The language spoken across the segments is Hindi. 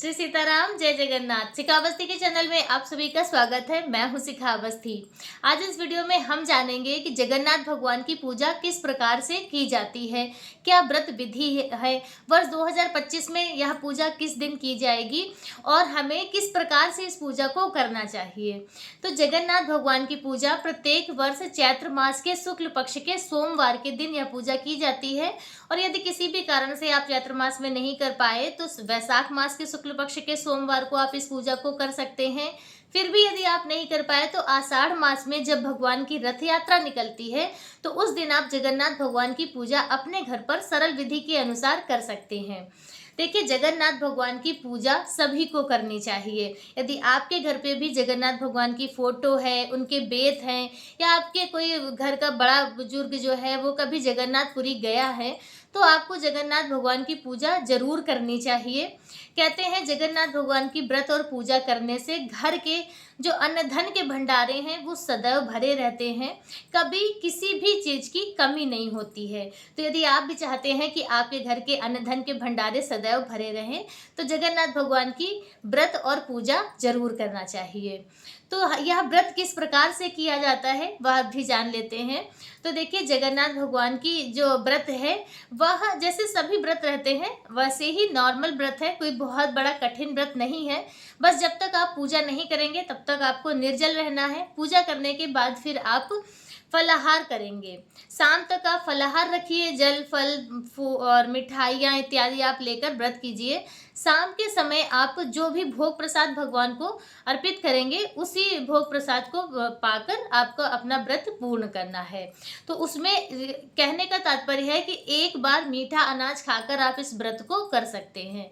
श्री सीताराम, जय जगन्नाथ। शिखा अवस्थी के चैनल में आप सभी का स्वागत है। मैं हूं शिखा अवस्थी। आज इस वीडियो में हम जानेंगे कि जगन्नाथ भगवान की पूजा किस प्रकार से की जाती है, क्या व्रत विधि है, वर्ष 2025 में यह पूजा किस दिन की जाएगी और हमें किस प्रकार से इस पूजा को करना चाहिए। तो जगन्नाथ भगवान की पूजा प्रत्येक वर्ष चैत्र मास के शुक्ल पक्ष के सोमवार के दिन यह पूजा की जाती है। और यदि किसी भी कारण से आप चैत्र मास में नहीं कर पाए तो वैशाख मास के शुक्ल पक्ष के सोमवार को आप इस पूजा को कर सकते हैं। फिर भी यदि आप नहीं कर पाए तो आषाढ़ मास में जब भगवान की रथ यात्रा निकलती है तो उस दिन आप जगन्नाथ भगवान की पूजा अपने घर पर सरल विधि के अनुसार कर सकते हैं। देखिए, जगन्नाथ भगवान की पूजा सभी को करनी चाहिए। यदि आपके घर पे भी जगन्नाथ भगवान की फोटो है, उनके बेत हैं, या आपके कोई घर का बड़ा बुजुर्ग जो है वो कभी जगन्नाथपुरी गया है तो आपको जगन्नाथ भगवान की पूजा जरूर करनी चाहिए। कहते हैं जगन्नाथ भगवान की व्रत और पूजा करने से घर के जो अन्न धन के भंडारे हैं वो सदैव भरे रहते हैं, कभी किसी भी चीज की कमी नहीं होती है। तो यदि आप भी चाहते हैं कि आपके घर के अन्न धन के भंडारे सदैव भरे रहें तो जगन्नाथ भगवान की व्रत और पूजा जरूर करना चाहिए। तो यह व्रत किस प्रकार से किया जाता है वह भी जान लेते हैं। तो देखिए, जगन्नाथ भगवान की जो व्रत है वह जैसे सभी व्रत रहते हैं वैसे ही नॉर्मल व्रत है, कोई बहुत बड़ा कठिन व्रत नहीं है। बस जब तक आप पूजा नहीं करेंगे तब तक आपको निर्जल रहना है। पूजा करने के बाद फिर आप फलाहार करेंगे। शाम तक आप फलाहार रखिए, जल फल और मिठाइयाँ इत्यादि आप लेकर व्रत कीजिए। शाम के समय आप जो भी भोग प्रसाद भगवान को अर्पित करेंगे उसी भोग प्रसाद को पाकर आपको अपना व्रत पूर्ण करना है। तो उसमें कहने का तात्पर्य है कि एक बार मीठा अनाज खाकर आप इस व्रत को कर सकते हैं।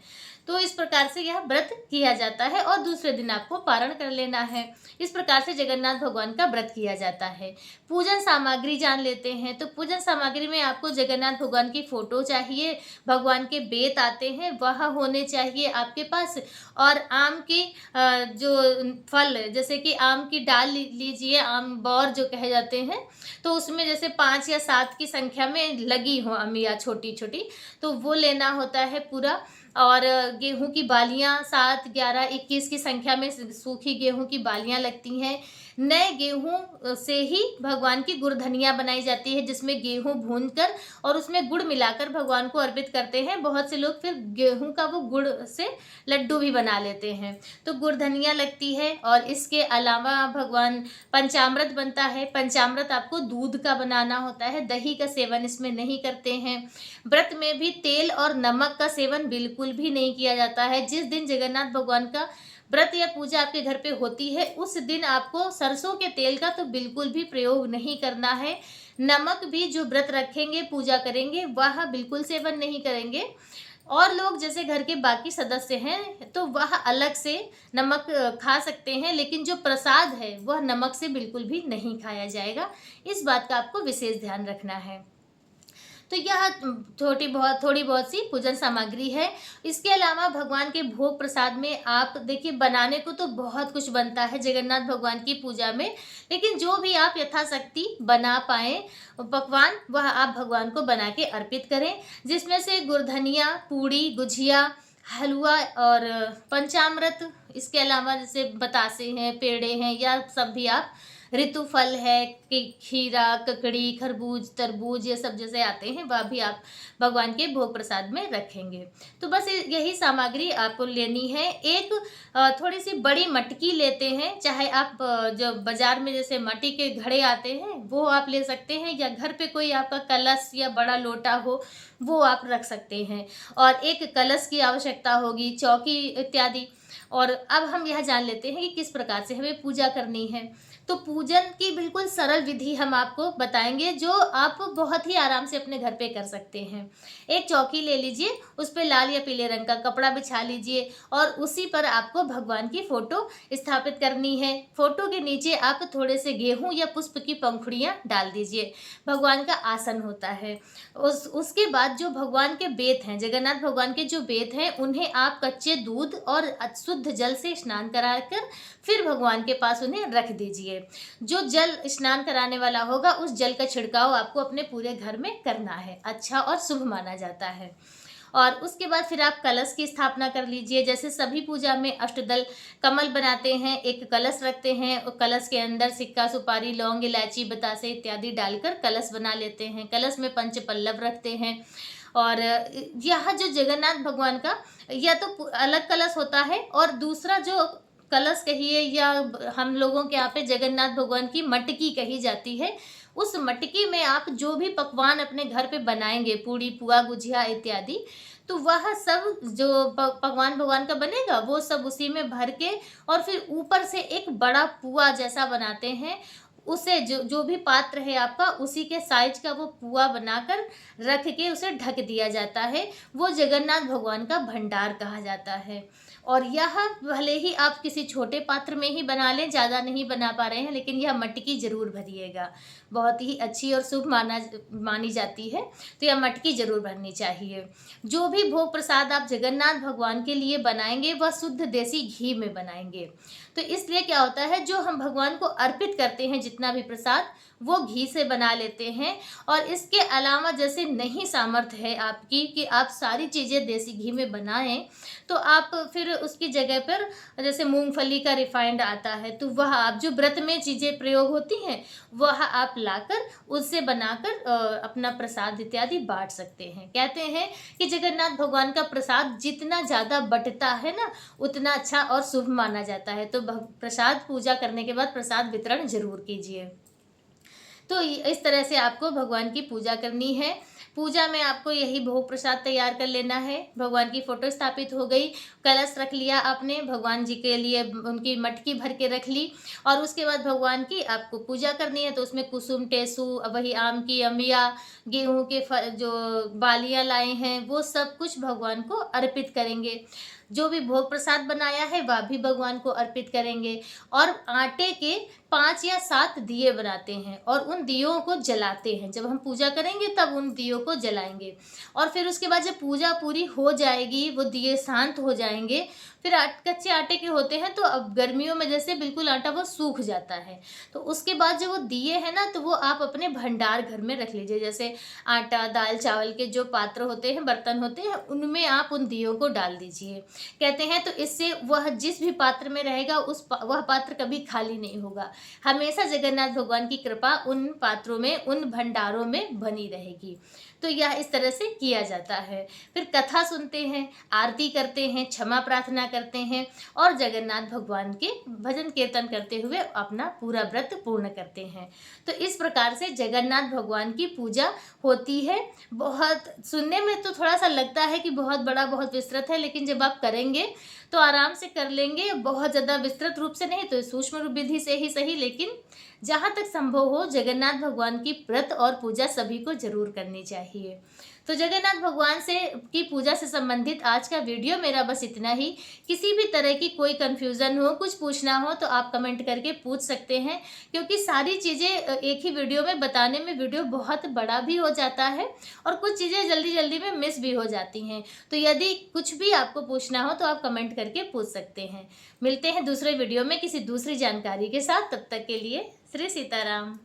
तो इस प्रकार से यह व्रत किया जाता है और दूसरे दिन आपको पारण कर लेना है। इस प्रकार से जगन्नाथ भगवान का व्रत किया जाता है। पूजन सामग्री जान लेते हैं। तो पूजन सामग्री में आपको जगन्नाथ भगवान की फोटो चाहिए, भगवान के बेत आते हैं वह होने चाहिए आपके पास, और आम की जो फल जैसे कि आम की डाल लीजिए, आम बौर जो कहे जाते हैं, तो उसमें जैसे 5 या 7 की संख्या में लगी हो अमिया छोटी छोटी, तो वो लेना होता है पूरा। और गेहूं की बालियां 7, 11, 21 की संख्या में सूखी गेहूं की बालियां लगती हैं। नए गेहूं से ही भगवान की गुड़धनिया बनाई जाती है, जिसमें गेहूं भूनकर और उसमें गुड़ मिलाकर भगवान को अर्पित करते हैं। बहुत से लोग फिर गेहूं का वो गुड़ से लड्डू भी बना लेते हैं। तो गुड़धनिया लगती है। और इसके अलावा भगवान पंचामृत बनता है। पंचामृत आपको दूध का बनाना होता है, दही का सेवन इसमें नहीं करते हैं। व्रत में भी तेल और नमक का सेवन बिल्कुल भी नहीं किया जाता है। जिस दिन जगन्नाथ भगवान का व्रत या पूजा आपके घर पे होती है उस दिन आपको सरसों के तेल का तो बिल्कुल भी प्रयोग नहीं करना है। नमक भी जो व्रत रखेंगे पूजा करेंगे वह बिल्कुल सेवन नहीं करेंगे। और लोग जैसे घर के बाकी सदस्य हैं तो वह अलग से नमक खा सकते हैं, लेकिन जो प्रसाद है वह नमक से बिल्कुल भी नहीं खाया जाएगा। इस बात का आपको विशेष ध्यान रखना है। तो यह थोड़ी बहुत सी पूजन सामग्री है। इसके अलावा भगवान के भोग प्रसाद में आप देखिए, बनाने को तो बहुत कुछ बनता है जगन्नाथ भगवान की पूजा में, लेकिन जो भी आप यथाशक्ति बना पाए पकवान वह आप भगवान को बना के अर्पित करें, जिसमें से गुड़धनिया, पूड़ी, गुझिया, हलवा और पंचामृत, इसके अलावा जैसे बतासे हैं, पेड़े हैं, या सब भी आप, ऋतु फल है कि खीरा, ककड़ी, खरबूज, तरबूज, ये सब जैसे आते हैं वह भी आप भगवान के भोग प्रसाद में रखेंगे। तो बस यही सामग्री आपको लेनी है। एक थोड़ी सी बड़ी मटकी लेते हैं, चाहे आप जो बाजार में जैसे मट्टी के घड़े आते हैं वो आप ले सकते हैं, या घर पे कोई आपका कलश या बड़ा लोटा हो वो आप रख सकते हैं। और एक कलश की आवश्यकता होगी, चौकी इत्यादि। और अब हम यह जान लेते हैं कि किस प्रकार से हमें पूजा करनी है। तो पूजन की बिल्कुल सरल विधि हम आपको बताएंगे जो आप बहुत ही आराम से अपने घर पे कर सकते हैं। एक चौकी ले लीजिए, उस पर लाल या पीले रंग का कपड़ा बिछा लीजिए और उसी पर आपको भगवान की फोटो स्थापित करनी है। फोटो के नीचे आप थोड़े से गेहूं या पुष्प की पंखुड़ियां डाल दीजिए। भगवान का आसन होता है। उसके बाद जो भगवान के बेत हैं, जगन्नाथ भगवान के जो बेत हैं, उन्हें आप कच्चे दूध और शुद्ध जल से स्नान कराकर फिर भगवान के पास उन्हें रख दीजिए। जो जल स्नान कराने वाला होगा उस जल का छिड़काव आपको अपने पूरे घर में करना है, अच्छा और शुभ माना जाता है। और उसके बाद फिर आप कलश की स्थापना कर लीजिए। जैसे सभी पूजा में अष्टदल कमल बनाते हैं, एक कलश रखते हैं और कलश के अंदर सिक्का, सुपारी, लौंग, इलायची, बतासे इत्यादि डालकर कलश बना लेते हैं। कलश में पंच पल्लव रखते हैं। और यह जो जगन्नाथ भगवान का या तो अलग कलश होता है, और दूसरा जो कलश कहिए या हम लोगों के यहाँ पे जगन्नाथ भगवान की मटकी कही जाती है, उस मटकी में आप जो भी पकवान अपने घर पे बनाएंगे, पूड़ी, पुआ, गुजिया इत्यादि, तो वह सब जो पकवान भगवान का बनेगा वो सब उसी में भर के, और फिर ऊपर से एक बड़ा पुआ जैसा बनाते हैं। उसे जो जो भी पात्र है आपका, उसी के साइज का वो पुआ बनाकर रख के उसे ढक दिया जाता है। वो जगन्नाथ भगवान का भंडार कहा जाता है। और यह भले ही आप किसी छोटे पात्र में ही बना लें, ज़्यादा नहीं बना पा रहे हैं, लेकिन यह मटकी जरूर भरिएगा। बहुत ही अच्छी और शुभ मानी जाती है, तो यह मटकी जरूर भरनी चाहिए। जो भी भोग प्रसाद आप जगन्नाथ भगवान के लिए बनाएंगे वह शुद्ध देसी घी में बनाएंगे। तो इसलिए क्या होता है, जो हम भगवान को अर्पित करते हैं जितना भी प्रसाद, वो घी से बना लेते हैं। और इसके अलावा जैसे नहीं सामर्थ्य है आपकी कि आप सारी चीज़ें देसी घी में बनाएं, तो आप फिर उसकी जगह पर जैसे मूंगफली का रिफाइंड आता है, तो वह आप जो व्रत में चीज़ें प्रयोग होती हैं वह आप लाकर उससे बनाकर अपना प्रसाद इत्यादि बांट सकते हैं। कहते हैं कि जगन्नाथ भगवान का प्रसाद जितना ज़्यादा बंटता है ना, उतना अच्छा और शुभ माना जाता है। तो प्रसाद पूजा करने के बाद प्रसाद वितरण जरूर कीजिए। तो इस तरह से आपको भगवान की पूजा करनी है। पूजा में आपको यही भोग प्रसाद तैयार कर लेना है। भगवान की फोटो स्थापित हो गई, कलश रख लिया आपने, भगवान जी के लिए उनकी मटकी भर के रख ली, और उसके बाद भगवान की आपको पूजा करनी है। तो उसमें कुसुम, टेसू, वही आम की अमिया, गेहूं के जो बालियां लाए हैं वो सब कुछ भगवान को अर्पित करेंगे। जो भी भोग प्रसाद बनाया है वह भी भगवान को अर्पित करेंगे। और आटे के 5 या 7 दिए बनाते हैं और उन दियों को जलाते हैं। जब हम पूजा करेंगे तब उन दियों को जलाएंगे, और फिर उसके बाद जब पूजा पूरी हो जाएगी, वो दिए शांत हो जाएंगे, फिर कच्चे आटे के होते हैं, तो अब गर्मियों में जैसे बिल्कुल आटा वो सूख जाता है, तो उसके बाद जो वो दिए हैं ना, तो वो आप अपने भंडार घर में रख लीजिए। जैसे आटा, दाल, चावल के जो पात्र होते हैं, बर्तन होते हैं, उनमें आप उन दियों को डाल दीजिए। कहते हैं तो इससे वह जिस भी पात्र में रहेगा वह पात्र कभी खाली नहीं होगा। हमेशा जगन्नाथ भगवान की कृपा उन पात्रों में, उन भंडारों में बनी रहेगी। तो यह इस तरह से किया जाता है। फिर कथा सुनते हैं, आरती करते हैं, क्षमा प्रार्थना करते हैं, और जगन्नाथ भगवान के भजन कीर्तन करते हुए अपना पूरा व्रत पूर्ण करते हैं। तो इस प्रकार से जगन्नाथ भगवान की पूजा होती है। बहुत सुनने में तो थोड़ा सा लगता है कि बहुत बड़ा, बहुत विस्तृत है, लेकिन जब आप करेंगे तो आराम से कर लेंगे। बहुत ज़्यादा विस्तृत रूप से नहीं तो सूक्ष्म विधि से ही सही, लेकिन जहाँ तक संभव हो जगन्नाथ भगवान की व्रत और पूजा सभी को जरूर करनी चाहिए। तो जगन्नाथ भगवान से की पूजा से संबंधित आज का वीडियो मेरा बस इतना ही। किसी भी तरह की कोई कन्फ्यूज़न हो, कुछ पूछना हो, तो आप कमेंट करके पूछ सकते हैं, क्योंकि सारी चीज़ें एक ही वीडियो में बताने में वीडियो बहुत बड़ा भी हो जाता है और कुछ चीज़ें जल्दी जल्दी में मिस भी हो जाती हैं। तो यदि कुछ भी आपको पूछना हो तो आप कमेंट करके पूछ सकते हैं। मिलते हैं दूसरे वीडियो में किसी दूसरी जानकारी के साथ, तब तक के लिए श्री सीताराम।